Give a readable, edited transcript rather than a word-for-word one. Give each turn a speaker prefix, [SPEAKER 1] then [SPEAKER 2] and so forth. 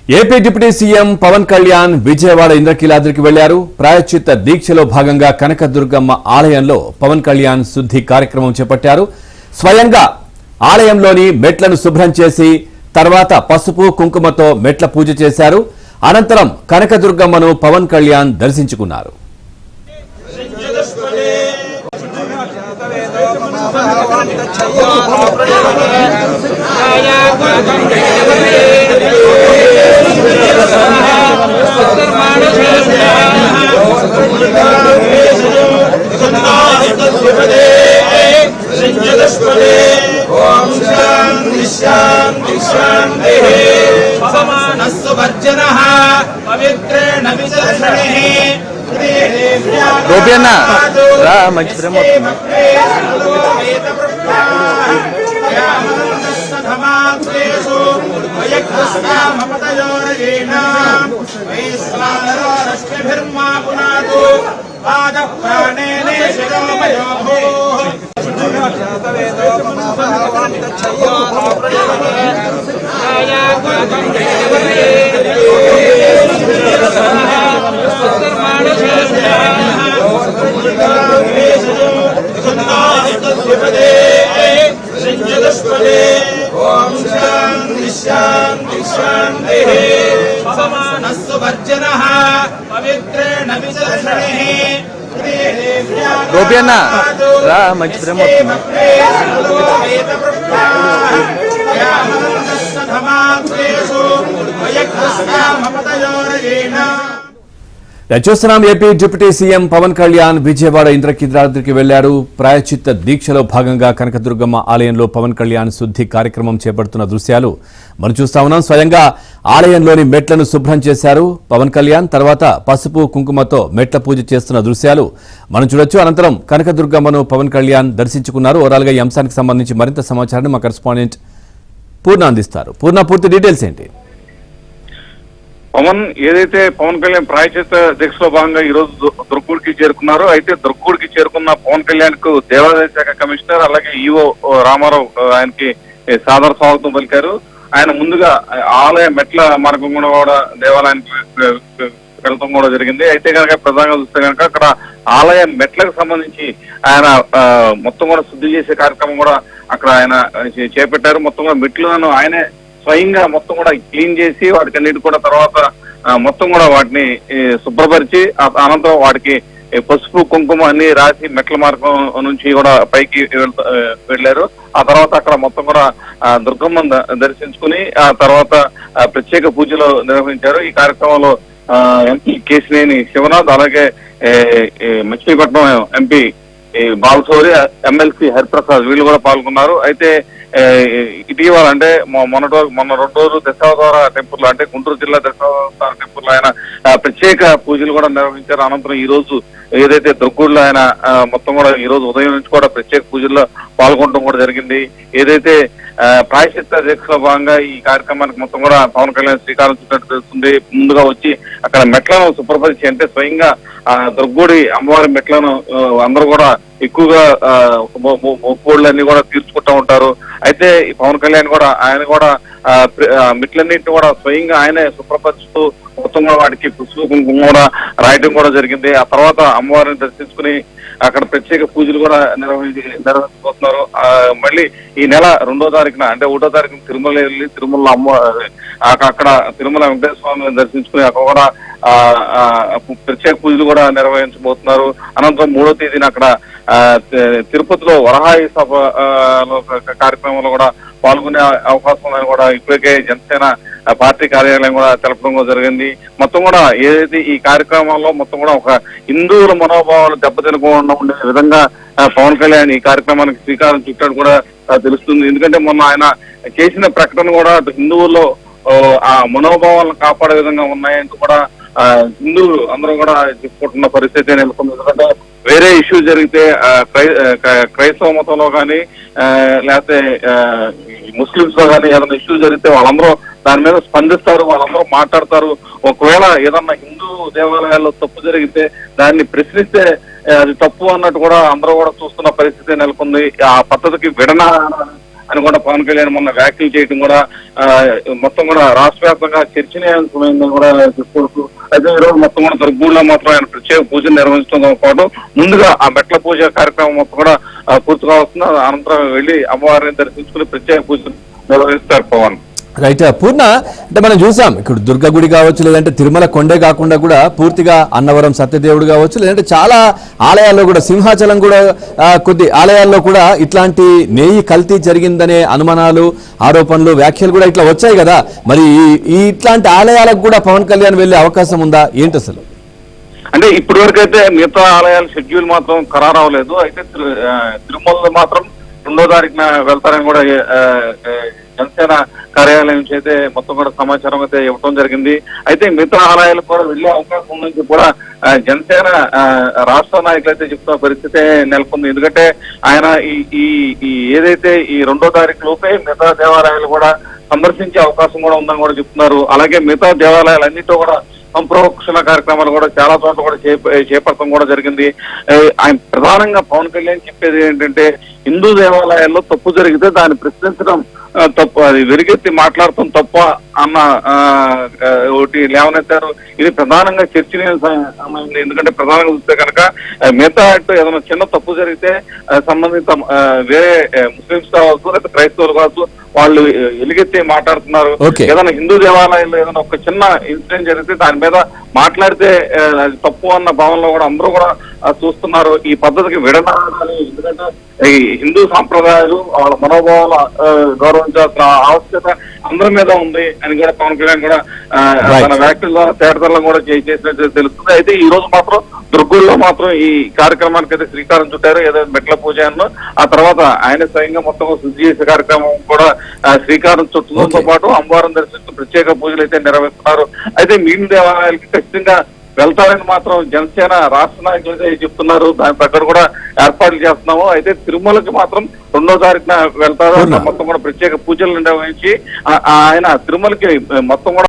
[SPEAKER 1] AP deputy CM Pawan Kalyan Vijayawada ఇంద్రకీలాద్రికి వెళ్లారు. ప్రాయశ్చిత్త దీక్షలో భాగంగా కనకదుర్గమ్మ ఆలయంలో పవన్ కళ్యాణ్ శుద్ధి కార్యక్రమం చేపట్టారు. స్వయంగా ఆలయంలోని మెట్లను శుభ్రం చేసి తర్వాత పసుపు కుంకుమతో మెట్ల పూజ చేశారు. అనంతరం కనకదుర్గమ్మను పవన్ కళ్యాణ్ దర్శించుకున్నారు. మంచి ప్రేమ మంచి ప్రేమ చూస్తున్నాం. AP deputy CM Pawan Kalyan Vijayawada ఇంద్రకీలాద్రికి వెళ్లారు. ప్రాయశ్చిత్త దీక్షలో భాగంగా కనకదుర్గమ్మ ఆలయంలో పవన్ కళ్యాణ్ శుద్ధి కార్యక్రమం చేపడుతున్న దృశ్యాలు మనం చూస్తా ఉన్నాం. స్వయంగా ఆలయంలోని మెట్లను శుభ్రం చేశారు పవన్ కళ్యాణ్. తర్వాత పసుపు కుంకుమతో మెట్ల పూజ చేస్తున్న దృశ్యాలు మనం చూడొచ్చు. అనంతరం కనకదుర్గమ్మను పవన్ కళ్యాణ్ దర్శించుకున్నారు. ఓవరాల్ గా ఈ అంశానికి సంబంధించి మరింత సమాచారాన్ని మా కరెస్పాండెంట్ పూర్ణ అందిస్తారు. పూర్ణ, పూర్తి డీటెయిల్స్ ఏంటి?
[SPEAKER 2] పవన్ ఏదైతే పవన్ కళ్యాణ్ ప్రాయశ్చిత్త దీక్షలో భాగంగా ఈ రోజు దుర్గూడికి చేరుకున్నారో, అయితే దుర్గూడికి చేరుకున్న పవన్ కళ్యాణ్ కు దేవాదాయ శాఖ కమిషనర్ అలాగే ఈఓ రామారావు ఆయనకి సాదర స్వాగతం పలికారు. ఆయన ముందుగా ఆలయ మెట్ల మార్గం కూడా దేవాలయానికి వెళ్తాం కూడా జరిగింది. అయితే కనుక ప్రధానంగా చూస్తే కనుక అక్కడ ఆలయ మెట్లకు సంబంధించి ఆయన మొత్తం కూడా శుద్ధి చేసే కార్యక్రమం కూడా అక్కడ ఆయన చేపట్టారు. మొత్తం కూడా మెట్లను ఆయనే స్వయంగా మొత్తం కూడా క్లీన్ చేసి వాటికి అన్నిటి కూడా తర్వాత మొత్తం కూడా వాటిని శుభ్రపరిచి అనంతరం వాటికి పసుపు కుంకుమ అన్ని రాసి మెట్ల మార్గం నుంచి కూడా పైకి వెళ్లారు. ఆ తర్వాత అక్కడ మొత్తం కూడా దుర్గమ్మను దర్శించుకుని ఆ తర్వాత ప్రత్యేక పూజలు నిర్వహించారు. ఈ కార్యక్రమంలో ఎంపీ కేశినేని శివనాథ్ అలాగే మచిలీపట్నం ఎంపీ బాలశౌరి, ఎమ్మెల్సీ హరిప్రసాద్ వీళ్ళు కూడా పాల్గొన్నారు. అయితే ఇటీవల అంటే మొన్న 2 రోజులు దశావతార టెంపుల్ అంటే గుంటూరు జిల్లా దశావతార టెంపుల్ ఆయన ప్రత్యేక పూజలు కూడా నిర్వహించారు. అనంతరం ఈ రోజు ఏదైతే దుర్గూడిలో ఆయన మొత్తం కూడా ఈ రోజు ఉదయం నుంచి కూడా ప్రత్యేక పూజల్లో పాల్గొనడం కూడా జరిగింది. ఏదైతే ప్రాయశ్చిత్త దీక్షలో భాగంగా ఈ కార్యక్రమానికి మొత్తం కూడా పవన్ కళ్యాణ్ శ్రీకారం చుట్టినట్టు తెలుస్తుంది. ముందుగా వచ్చి అక్కడ మెట్లను శుభ్రపరిచి అంటే స్వయంగా దుర్గూడి అమ్మవారి మెట్లను అందరూ కూడా ఎక్కువగా మొక్కులన్నీ కూడా తీర్చుకుంటూ ఉంటారు. అయితే పవన్ కళ్యాణ్ కూడా ఆయన కూడా మెట్లన్నింటినీ కూడా స్వయంగా ఆయనే శుభ్రపరుస్తూ మొత్తం కూడా వాటికి పసుపు కుంకుమ కూడా రాయటం కూడా జరిగింది. ఆ తర్వాత అమ్మవారిని దర్శించుకుని అక్కడ ప్రత్యేక పూజలు కూడా నిర్వహించబోతున్నారు. మళ్ళీ ఈ నెల 2వ తారీఖున అంటే 1వ తారీఖున తిరుమల వెళ్ళి తిరుమల అక్కడ తిరుమల వెంకటేశ్వర స్వామిని దర్శించుకుని అక్కడ కూడా ప్రత్యేక పూజలు కూడా నిర్వహించబోతున్నారు. అనంతరం 3వ తేదీన అక్కడ తిరుపతిలో వరహాయి సభ కార్యక్రమంలో కూడా పాల్గొనే అవకాశం ఉందని కూడా ఇప్పటికే జనసేన పార్టీ కార్యాలయం కూడా తెలపడం కూడా జరిగింది. మొత్తం కూడా ఏదైతే ఈ కార్యక్రమంలో మొత్తం కూడా ఒక హిందువుల మనోభావాలు దెబ్బతినకుండా ఉండే విధంగా పవన్ కళ్యాణ్ ఈ కార్యక్రమానికి శ్రీకారం చుట్టాడు కూడా తెలుస్తుంది. ఎందుకంటే మొన్న ఆయన చేసిన ప్రకటన కూడా హిందువుల్లో ఆ మనోభావాలను కాపాడే విధంగా ఉన్నాయంటూ కూడా హిందువులు అందరూ కూడా చెప్పుకుంటున్న పరిస్థితి నెలకొంది. ఎందుకంటే వేరే ఇష్యూ జరిగితే క్రైస్తవ మతంలో కానీ లేకపోతే ముస్లింస్ లో కానీ ఏదైనా ఇష్యూ జరిగితే వాళ్ళందరూ దాని మీద స్పందిస్తారు, వాళ్ళందరూ మాట్లాడతారు. ఒకవేళ ఏదన్నా హిందూ దేవాలయాల్లో తప్పు జరిగితే దాన్ని ప్రశ్నిస్తే అది తప్పు అన్నట్టు కూడా అందరూ కూడా చూస్తున్న పరిస్థితి నెలకొంది. ఆ పద్ధతికి అని కూడా పవన్ కళ్యాణ్ మొన్న వ్యాఖ్యలు చేయడం కూడా మొత్తం కూడా రాష్ట్ర వ్యాప్తంగా చర్చనీయాంశమైందని కూడా చెప్పుకోవచ్చు. అయితే ఈరోజు మొత్తం కూడా దుర్గూడలో మాత్రం ఆయన ప్రత్యేక పూజలు నిర్వహించడంతో పాటు ముందుగా ఆ మెట్ల పూజ కార్యక్రమం మొత్తం కూడా పూర్తిగా వస్తుంది. అనంతరం వెళ్లి అమ్మవారిని దర్శించుకుని ప్రత్యేక పూజలు నిర్వహిస్తారు పవన్.
[SPEAKER 1] రైట్ పూర్ణ, అంటే మనం చూసాం ఇక్కడ దుర్గ గుడి కావచ్చు, లేదంటే తిరుమల కొండే కాకుండా కూడా పూర్తిగా అన్నవరం సత్యదేవుడు కావచ్చు, లేదంటే చాలా ఆలయాల్లో కూడా సింహాచలం కూడా కొద్ది ఆలయాల్లో కూడా ఇట్లాంటి నెయ్యి కల్తీ జరిగిందనే అనుమానాలు, ఆరోపణలు, వ్యాఖ్యలు కూడా ఇట్లా వచ్చాయి కదా. మరి ఈ ఇట్లాంటి ఆలయాలకు కూడా పవన్ కళ్యాణ్ వెళ్లే అవకాశం ఉందా ఏంటి అసలు?
[SPEAKER 2] అంటే ఇప్పటి వరకు అయితే మిగతా ఆలయాల షెడ్యూల్ మాత్రం ఖరారు అవ్వలేదు. అయితే తిరుమలలో మాత్రం 2వ తారీఖున వెళ్తారని కూడా జనసేన కార్యాలయం నుంచి అయితే మొత్తం కూడా సమాచారం అయితే ఇవ్వడం జరిగింది. అయితే మిగతా ఆలయాలకు కూడా వెళ్లే అవకాశం ఉందని కూడా జనసేన రాష్ట్ర నాయకులు అయితే చెప్తున్న పరిస్థితి నెలకొంది. ఎందుకంటే ఆయన ఈ ఏదైతే ఈ 2వ తారీఖు లోపే మిగతా దేవాలయాలు కూడా సందర్శించే అవకాశం కూడా ఉందని కూడా చెప్తున్నారు. అలాగే మిగతా దేవాలయాలన్నింటిలో కూడా సంప్రోక్షణ కార్యక్రమాలు కూడా చాలా చోట్ల కూడా చేపట్టడం కూడా జరిగింది. ఆయన ప్రధానంగా పవన్ కళ్యాణ్ చెప్పేది ఏంటంటే హిందూ దేవాలయాల్లో తప్పు జరిగితే దాన్ని ప్రశ్నించడం తప్పు, అది వెలుగెత్తి మాట్లాడటం తప్ప అన్న ఒకటి లేవనెత్తారు. ఇది ప్రధానంగా చర్చనీయమైంది. ఎందుకంటే ప్రధానంగా చూస్తే కనుక మిగతా ఏదైనా చిన్న తప్పు జరిగితే సంబంధిత వేరే ముస్లింస్ కావచ్చు లేకపోతే క్రైస్తవులు కావచ్చు వాళ్ళు ఎలుగెత్తి మాట్లాడుతున్నారు. ఏదైనా హిందూ దేవాలయంలో ఏదైనా ఒక చిన్న ఇన్సిడెంట్ జరిగితే దాని మీద మాట్లాడితే అది తప్పు అన్న భావనలో కూడా అందరూ కూడా చూస్తున్నారు. ఈ పద్ధతికి విడనాడాలి. ఎందుకంటే ఈ హిందూ సాంప్రదాయాలు వాళ్ళ మనోభావాలు గౌరవించాల్సిన ఆవశ్యకత అందరి మీద ఉంది అని కూడా పవన్ కళ్యాణ్ కూడా తన వ్యాఖ్యల ద్వారా తేటతెల్లం కూడా చేసినట్టు తెలుస్తుంది. అయితే ఈ రోజు మాత్రం దుర్గూడలో మాత్రం ఈ కార్యక్రమానికి అయితే శ్రీకారం చుట్టారు. ఏదో మెట్ల పూజ అన్న ఆ తర్వాత ఆయన స్వయంగా మొత్తం శుద్ధి చేసే కార్యక్రమం కూడా శ్రీకారం చుట్టడంతో పాటు అమ్మవారిని దర్శిస్తూ ప్రత్యేక పూజలు అయితే నిర్వహిస్తున్నారు. అయితే మిగిలిన దేవాలయాలకి ఖచ్చితంగా వెళ్తారని మాత్రం జనసేన రాష్ట్ర నాయకులు అయితే చెప్తున్నారు. దాని ప్రకారం కూడా ఏర్పాట్లు చేస్తున్నాము. అయితే తిరుమలకి మాత్రం 2వ తారీఖున వెళ్తారు. మొత్తం కూడా ప్రత్యేక పూజలు నిర్వహించి ఆయన తిరుమలకి మొత్తం కూడా